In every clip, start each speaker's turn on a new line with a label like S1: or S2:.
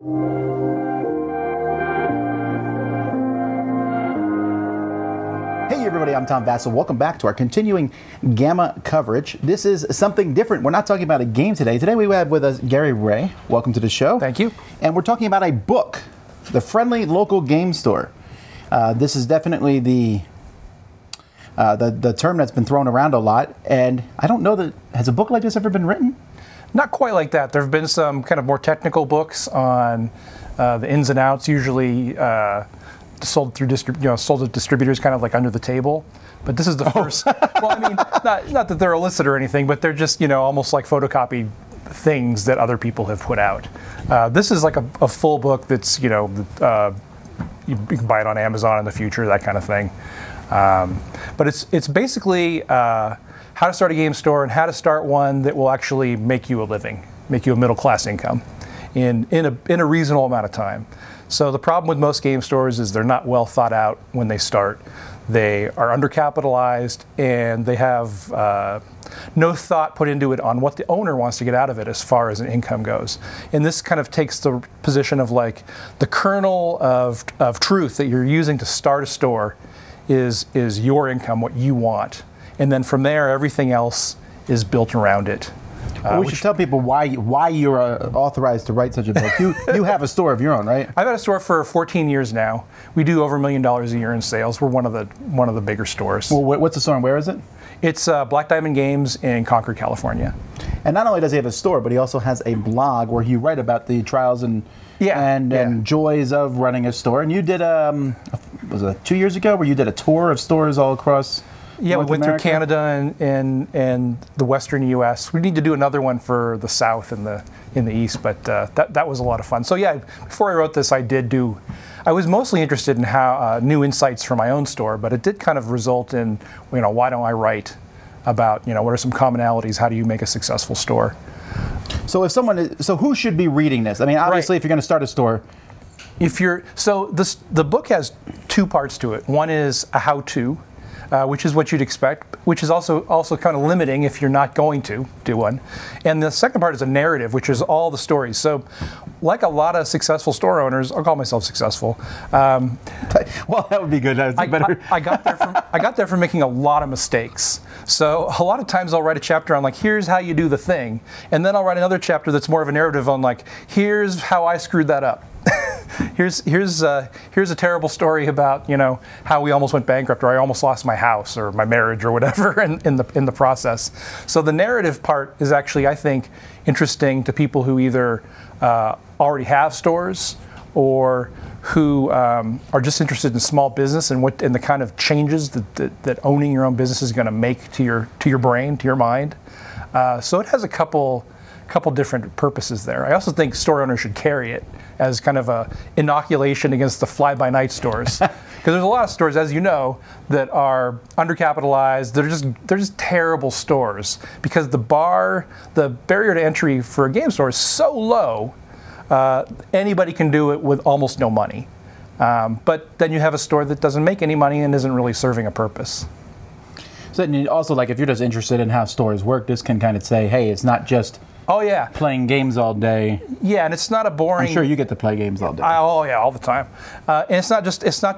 S1: Hey everybody, I'm Tom Vassell. Welcome back to our continuing GAMA coverage. This is something different. We're not talking about a game today. Today we have with us Gary Ray. Welcome to the show.
S2: Thank you.
S1: And we're talking about a book, The Friendly Local Game Store. This is definitely the term that's been thrown around a lot. And I don't know that, has a book like this ever been written?
S2: Not quite like that. There have been some kind of more technical books on the ins and outs, usually sold through sold to distributors, kind of like under the table. But this is the first. Well, I mean, not that they're illicit or anything, but they're just almost like photocopied things that other people have put out. This is like a full book that's you can buy it on Amazon in the future, that kind of thing. But it's basically how to start a game store and how to start one that will actually make you a living, make you a middle class income in a reasonable amount of time. So the problem with most game stores is they're not well thought out when they start. They are undercapitalized and they have no thought put into it on what the owner wants to get out of it as far as an income goes. And this kind of takes the position of like the kernel of truth that you're using to start a store is your income, what you want. And then from there, everything else is built around it.
S1: We should tell people why you're authorized to write such a book. You have a store of your own, right?
S2: I've had a store for 14 years now. We do over $1 million a year in sales. We're one of the bigger stores.
S1: Well, what's the store and where is it?
S2: It's Black Diamond Games in Concord, California.
S1: And not only does he have a store, but he also has a blog where you write about the trials and joys of running a store. And you did was it 2 years ago where you did a tour of stores all across?
S2: Yeah,
S1: North
S2: we went
S1: America?
S2: through Canada and the Western U.S. We need to do another one for the South and in the East, but that was a lot of fun. So yeah, before I wrote this, I was mostly interested in how new insights for my own store, but it did kind of result in why don't I write about what are some commonalities? How do you make a successful store?
S1: So who should be reading this? I mean, obviously, if you're going to start a store.
S2: The book has two parts to it. One is a how-to. Which is what you'd expect, which is also kind of limiting if you're not going to do one. And the second part is a narrative, which is all the stories. So like a lot of successful store owners, I'll call myself successful.
S1: Well, that would be good.
S2: I got there from making a lot of mistakes. So a lot of times I'll write a chapter on like, here's how you do the thing. And then I'll write another chapter that's more of a narrative on like, here's how I screwed that up. Here's a terrible story about how we almost went bankrupt, or I almost lost my house or my marriage or whatever in the process. So the narrative part is actually, I think, interesting to people who either already have stores or who are just interested in small business and the kind of changes that owning your own business is going to make to your brain, to your mind. So it has a couple different purposes there. I also think store owners should carry it as kind of a inoculation against the fly-by-night stores. Because there's a lot of stores, as you know, that are undercapitalized. They're just terrible stores because the barrier to entry for a game store is so low, anybody can do it with almost no money. But then you have a store that doesn't make any money and isn't really serving a purpose.
S1: So also, like, if you're just interested in how stores work, this can kind of say, hey, it's not just playing games all day.
S2: Yeah, and it's not a boring.
S1: I'm sure you get to play games all day.
S2: Oh yeah, all the time. And it's not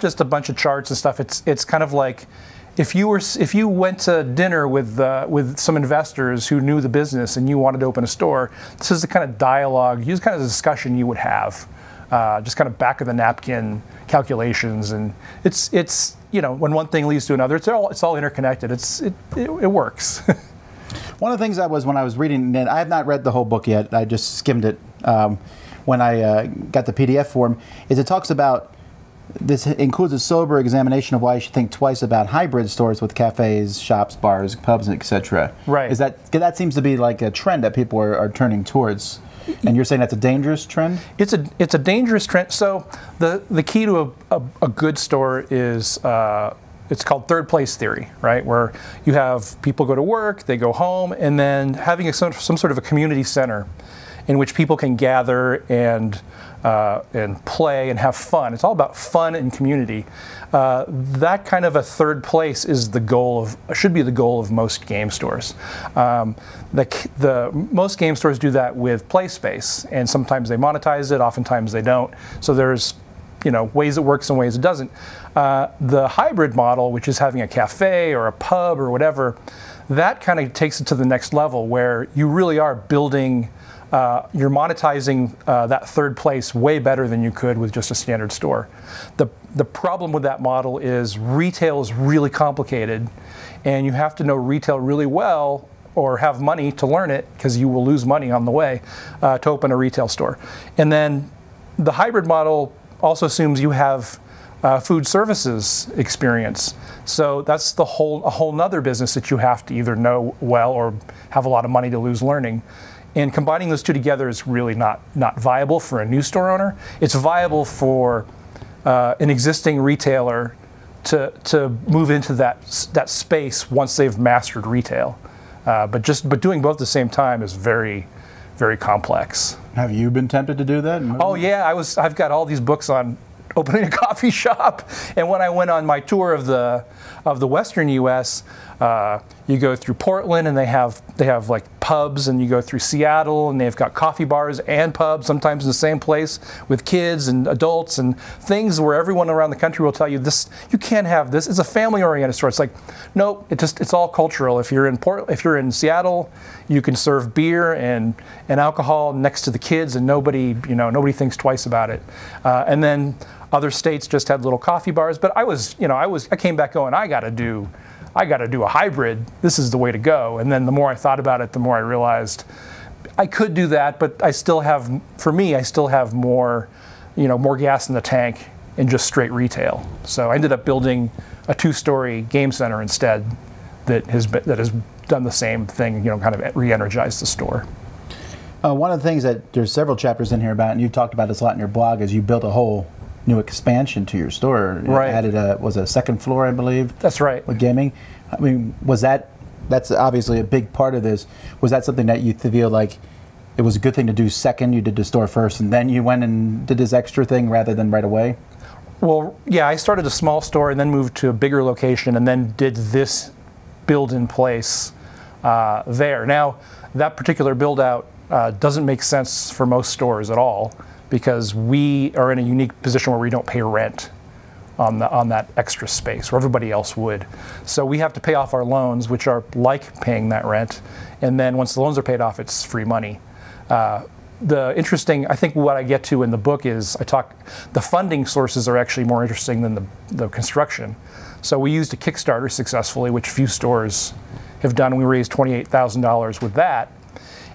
S2: just a bunch of charts and stuff. It's kind of like if you went to dinner with some investors who knew the business and you wanted to open a store. This is the kind of dialogue, this kind of discussion you would have, just kind of back of the napkin calculations, and it's when one thing leads to another, it's all interconnected. It works.
S1: One of the things when I was reading it, I have not read the whole book yet. I just skimmed it when I got the PDF form. Is it talks about this includes a sober examination of why you should think twice about hybrid stores with cafes, shops, bars, pubs, etc.
S2: Right.
S1: That seems to be like a trend that people are turning towards. And you're saying that's a dangerous trend?
S2: It's a dangerous trend. So the key to a good store is it's called third place theory, right? Where you have people go to work, they go home, and then having some sort of a community center. in which people can gather and play and have fun. It's all about fun and community. That kind of a third place is the goal of, should be the goal of most game stores. Most game stores do that with play space, and sometimes they monetize it, oftentimes they don't. So there's ways it works and ways it doesn't. The hybrid model, which is having a cafe or a pub or whatever, that kind of takes it to the next level where you really are building, you're monetizing that third place way better than you could with just a standard store. The problem with that model is retail is really complicated, and you have to know retail really well or have money to learn it, because you will lose money on the way to open a retail store. And then the hybrid model also assumes you have food services experience. So that's a whole nother business that you have to either know well or have a lot of money to lose learning. And combining those two together is really not viable for a new store owner. It's viable for an existing retailer to move into that space once they've mastered retail. But doing both at the same time is very, very complex.
S1: Have you been tempted to do that?
S2: Oh yeah, I've got all these books on opening a coffee shop, and when I went on my tour of the Western U.S., you go through Portland, and they have like pubs, and you go through Seattle, and they've got coffee bars and pubs, sometimes in the same place, with kids and adults and things where everyone around the country will tell you this. You can't have this. It's a family-oriented store. It's like, nope. It's all cultural. If you're in Seattle, you can serve beer and alcohol next to the kids, and nobody thinks twice about it. And then other states just had little coffee bars. But I came back going, I got to do a hybrid. This is the way to go. And then the more I thought about it, the more I realized I could do that, but I still have more, more gas in the tank in just straight retail. So I ended up building a 2-story game center instead that has done the same thing, kind of re-energized the store.
S1: One of the things that there's several chapters in here about, and you've talked about this a lot in your blog, is you built a whole new expansion to your store.
S2: Right.
S1: Added a second floor, I believe.
S2: That's right.
S1: With gaming. I mean, that's obviously a big part of this. Was that something that you feel like it was a good thing to do second? You did the store first, and then you went and did this extra thing rather than right away?
S2: Well, yeah, I started a small store and then moved to a bigger location and then did this build in place there. Now, that particular build out doesn't make sense for most stores at all, because we are in a unique position where we don't pay rent on that extra space where everybody else would. So we have to pay off our loans, which are like paying that rent, and then once the loans are paid off, it's free money. The interesting, I think what I get to in the book is the funding sources are actually more interesting than the construction. So we used a Kickstarter successfully, which few stores have done. We raised $28,000 with that.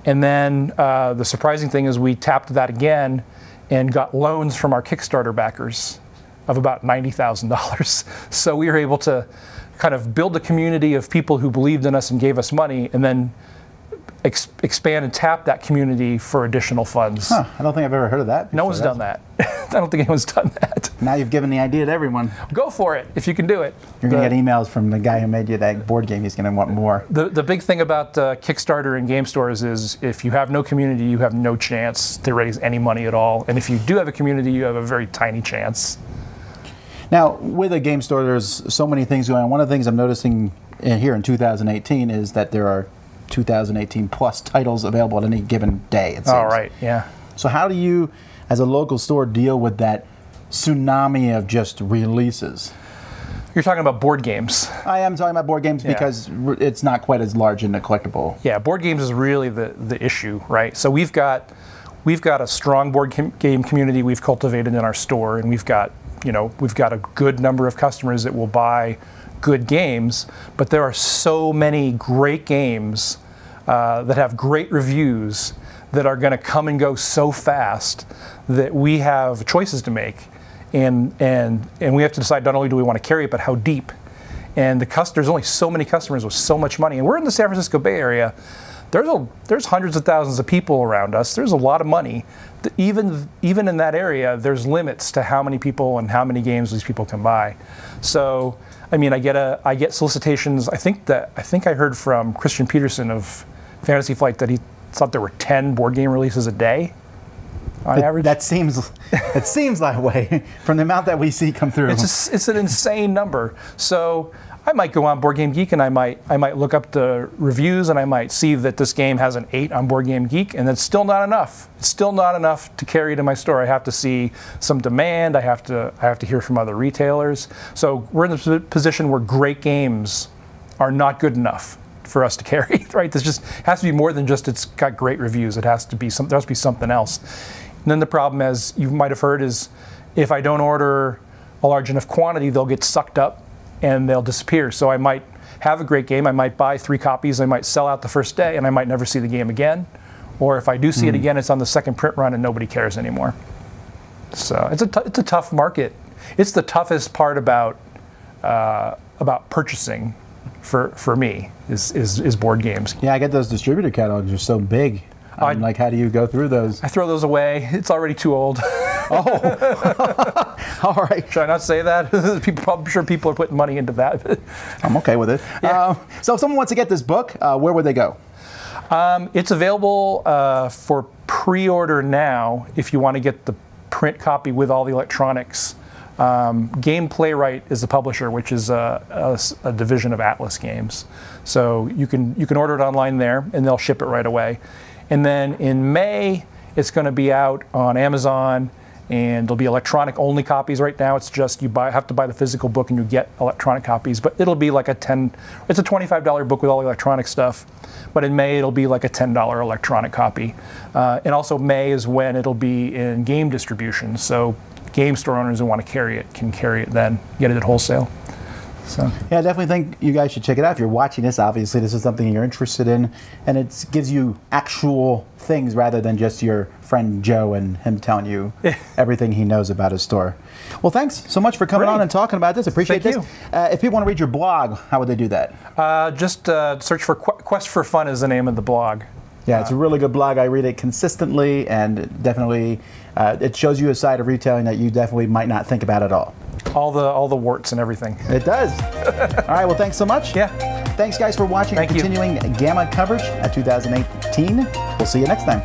S2: And then the surprising thing is we tapped that again and got loans from our Kickstarter backers of about $90,000. So we were able to kind of build a community of people who believed in us and gave us money, and then expand and tap that community for additional funds.
S1: Huh, I don't think I've ever heard of that before.
S2: No one's done that. I don't think anyone's done that.
S1: Now you've given the idea to everyone.
S2: Go for it, if you can do it.
S1: You're going to get emails from the guy who made you that board game. He's going to want more.
S2: The big thing about Kickstarter and game stores is if you have no community, you have no chance to raise any money at all. And if you do have a community, you have a very tiny chance.
S1: Now, with a game store, there's so many things going on. One of the things I'm noticing here in 2018 is that there are 2018 plus titles available at any given day, it seems.
S2: All right, yeah.
S1: So how do you, as a local store, deal with that tsunami of just releases?
S2: You're talking about board games.
S1: I am talking about board games because it's not quite as large in the collectible.
S2: Yeah, board games is really the issue, right? So we've got a strong board game community we've cultivated in our store, and we've got a good number of customers that will buy good games, but there are so many great games that have great reviews that are going to come and go so fast that we have choices to make, and we have to decide not only do we want to carry it, but how deep. And there's only so many customers with so much money, and we're in the San Francisco Bay Area. There's hundreds of thousands of people around us. There's a lot of money. Even in that area, there's limits to how many people and how many games these people can buy. So, I mean, I get solicitations. I think I heard from Christian Peterson of Fantasy Flight that thought there were 10 board game releases a day on average.
S1: That seems that way from the amount that we see come through.
S2: It's an insane number. So I might go on Board Game Geek and I might look up the reviews and I might see that this game has an 8 on Board Game Geek, and that's still not enough. It's still not enough to carry to my store. I have to see some demand. I have to hear from other retailers. So we're in the position where great games are not good enough for us to carry, right? This just has to be more than just it's got great reviews. There has to be something else. And then the problem, as you might have heard, is if I don't order a large enough quantity, they'll get sucked up and they'll disappear. So I might have a great game, I might buy 3 copies, I might sell out the first day, and I might never see the game again. Or if I do see it again, it's on the second print run and nobody cares anymore. So it's a tough market. It's the toughest part about purchasing for me is board games.
S1: Yeah, I get those distributor catalogs are so big. Like, how do you go through those?
S2: I throw those away. It's already too old.
S1: Oh, all right.
S2: Should I not say that? I'm sure people are putting money into that.
S1: I'm okay with it. Yeah. So if someone wants to get this book, where would they go?
S2: It's available for pre-order now if you want to get the print copy with all the electronics. Game Playwright is the publisher, which is a division of Atlas Games. So you can order it online there, and they'll ship it right away. And then in May, it's going to be out on Amazon, and there'll be electronic-only copies. Right now, it's just have to buy the physical book, and you get electronic copies. But it'll be like it's a $25 book with all the electronic stuff. But in May, it'll be like a $10 electronic copy. And also May is when it'll be in game distribution. So game store owners who want to carry it can carry it then, get it at wholesale. So.
S1: Yeah, I definitely think you guys should check it out. If you're watching this, obviously this is something you're interested in, and it gives you actual things rather than just your friend Joe and him telling you everything he knows about his store. Well, thanks so much for coming on and talking about this. Appreciate this. If people want to read your blog, how would they do that?
S2: Just search for Quest for Fun is the name of the blog.
S1: Yeah, it's a really good blog. I read it consistently, and definitely it shows you a side of retailing that you definitely might not think about at all.
S2: All the warts and everything.
S1: It does. All right, well, thanks so much.
S2: Yeah.
S1: Thanks, guys, for watching.
S2: Thank you.
S1: Continuing GAMA coverage at 2018. We'll see you next time.